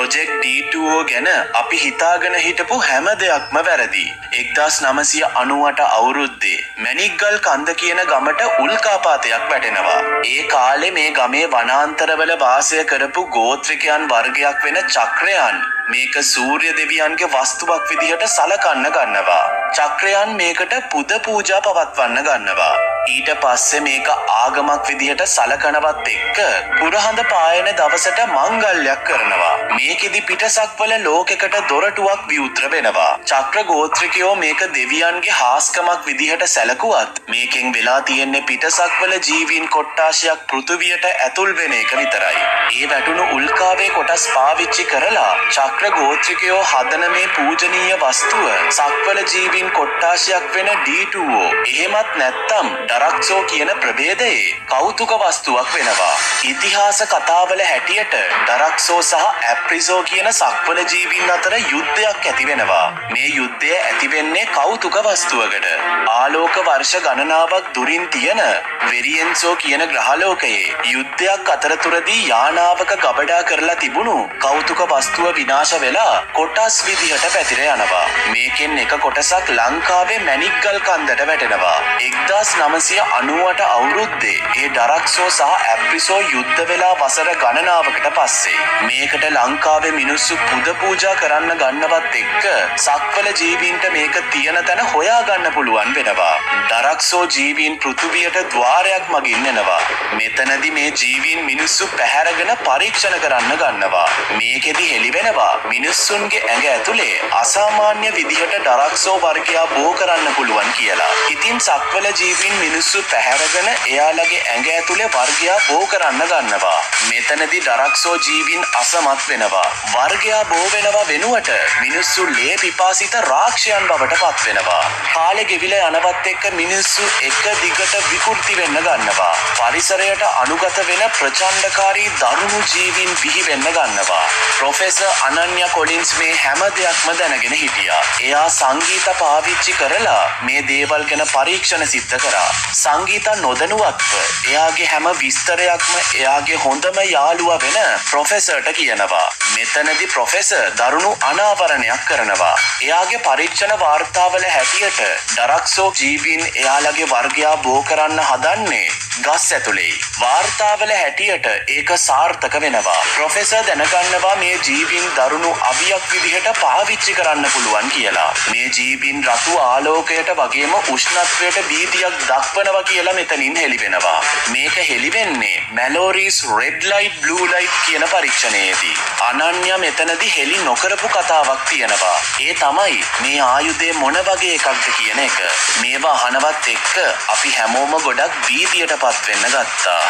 Project D2O ගැන අපි හිතාගෙන හිටපු හැම දෙයක්ම වැරදි. 1998 අවුරුද්දේ මැණික්ගල් කන්ද කියන ගමට උල්කාපාතයක් වැටෙනවා. ඒ කාලේ මේ ගමේ වනාන්තරවල වාසය කරපු ගෝත්‍රිකයන් වර්ගයක් වෙන චක්‍රයන් මේක සූර්ය දෙවියන්ගේ වස්තුවක් විදිහට සලකන්න ගන්නවා. චක්‍රයන් මේකට පුද පූජා පවත්වන්න ගන්නවා. ඊට පස්සේ මේක ආගමක් විදිහට සලකනවත් එක්ක පුරහඳ පායන දවසට මංගල්‍යයක් කරනවා. මේකෙදි පිටසක්වල ලෝකෙකට දොරටුවක් විවෘත වෙනවා. චක්‍ර ගෝත්‍රිකයෝ මේක දෙවියන්ගේ හාස්කමක් විදිහට සැලකුවත් මේකෙන් වෙලා තියෙන්නේ පිටසක්වල ජීවීන් කොට්ටාශයක් පෘථුවියට ඇතුල් වෙන එක විතරයි. ඒ වැටුණු උල්කාවේ කොටස් පාවිච්චි කරලා චක්‍ර ගෝත්‍රිකයෝ හදන මේ පූජනීය වස්තුව සක්වල ජීවීන් කොට්ටාශයක් වෙන D2O එහෙමත් නැත්තම් ඩරක්සෝ කියන ප්‍රභේදයේ කෞතුක වස්තුවක් වෙනවා. ඉතිහාස කතාවල හැටියට ඩරක්සෝ සහ ඇප්‍රිසෝ කියන සක්වල ජීවීන් අතර යුද්ධයක් ඇති වෙනවා. මේ යුද්ධය ඇති වෙන්නේ කෞතුක වස්තුවකට. ආලෝක වර්ෂ ගණනාවක් දුරින් තියෙන වෙරියෙන්සෝ කියන ග්‍රහලෝකයේ යුද්ධයක් අතරතුරදී යානාවක ගබඩා කරලා තිබුණු කෞතුක වස්තුව විනාශ වෙලා කොටස් විදිහට පැතිර යනවා. මේකෙන් එක කොටසක් ලංකාවේ මැණික්ගල් කන්දට වැටෙනවා. 1998 අවුරුද්දේ ඒ ඩරක්සෝ සහ ඇප්‍රිසෝ යුද්ධ වෙලා වසර ගණනාවකට පස්සේ මේකට ලංකාවේ මිනිස්සු පුද පූජා කරන්න ගන්නවත් එක්ක සක්වල ජීවීන්ට මේක තියෙන තැන හොයා ගන්න පුළුවන් වෙනවා. ඩරක්සෝ ජීවීන් පෘථුවියට ద్వාරයක් මගින් එනවා. මෙතනදී මේ ජීවීන් මිනිස්සු පැහැරගෙන පරීක්ෂණ කරන්න ගන්නවා. මේකෙදි හෙළි වෙනවා මිනිස්සුන්ගේ ඇඟ ඇතුලේ අසාමාන්‍ය විදිහට ඩරක්සෝ වර්ගයා බෝ කරන්න පුළුවන් කියලා. ඉතින් සක්වල ජීවීන් මිනිස්සු පැහැරගෙන එයාලගේ ඇඟ ඇතුලේ වර්ගයා බෝ කරන්න ගන්නවා. මෙතනදී ඩරක්සෝ ජීවීන් අසමත් වෙනවා. වර්ගයා බෝ වෙනවා වෙනුවට මිනිස්සු ලේ පිපාසිත රාක්ෂයන් බවට පත් වෙනවා. කාලෙ ගෙවිලා යනවත් එක්ක මිනිස්සු එක දිගට විකෘති වෙන්න ගන්නවා. පරිසරයට අනුගත වෙන ප්‍රචණ්ඩකාරී දරුණු ජීවීන් බිහි වෙන්න ගන්නවා. ප්‍රොෆෙසර් අනන්‍යා කොලින්ස් මේ හැම දෙයක්ම දැනගෙන හිටියා. එයා සංගීත පාවිච්චි කරලා මේ දේවල් ගැන පරීක්ෂණ සිද්ධ කරා. සංගීත නොදැනුවත්ව එයාගේ හැම විස්තරයක්ම එයාගේ හොඳම යාළුවා වෙන ප්‍රොෆෙසර්ට කියනවා. මෙතනදී ප්‍රොෆෙසර් දරුණු අනාවරණයක් කරනවා. එයාගේ පරීක්ෂණ වාර්තාවල හැටියට ඩරක්සෝ ජීවීන් එයාලගේ වර්ගයා බෝ කරන්න හදන්නේ ගස් ඇතුලේ. වාර්තාවල හැටියට ඒක සාර්ථක වෙනවා. ප්‍රොෆෙසර් දැනගන්නවා මේ ජීවීන් දරුණු අවියක් විදිහට පාවිච්චි කරන්න පුළුවන් කියලා. මේ ජීවීන් රතු ආලෝකයට වගේම උෂ්ණත්වයට භීතියක් දක්වනවා කියලා මෙතනින් හෙළි වෙනවා. මේක හෙළි වෙන්නේ මැලෝරිස් රෙඩ් ලයිට් බ්ලූ ලයිට් කියන පරීක්ෂණයේදී. අනන්‍යා මෙතනදී හෙළි නොකරපු කතාවක් තියෙනවා. ඒ තමයි මේ ආයුධය මොන වගේ එකක්ද කියන එක. මේවා අහනවත් එක්ක අපි හැමෝම ගොඩක් භීතියටපත් වෙන්න ගත්තා.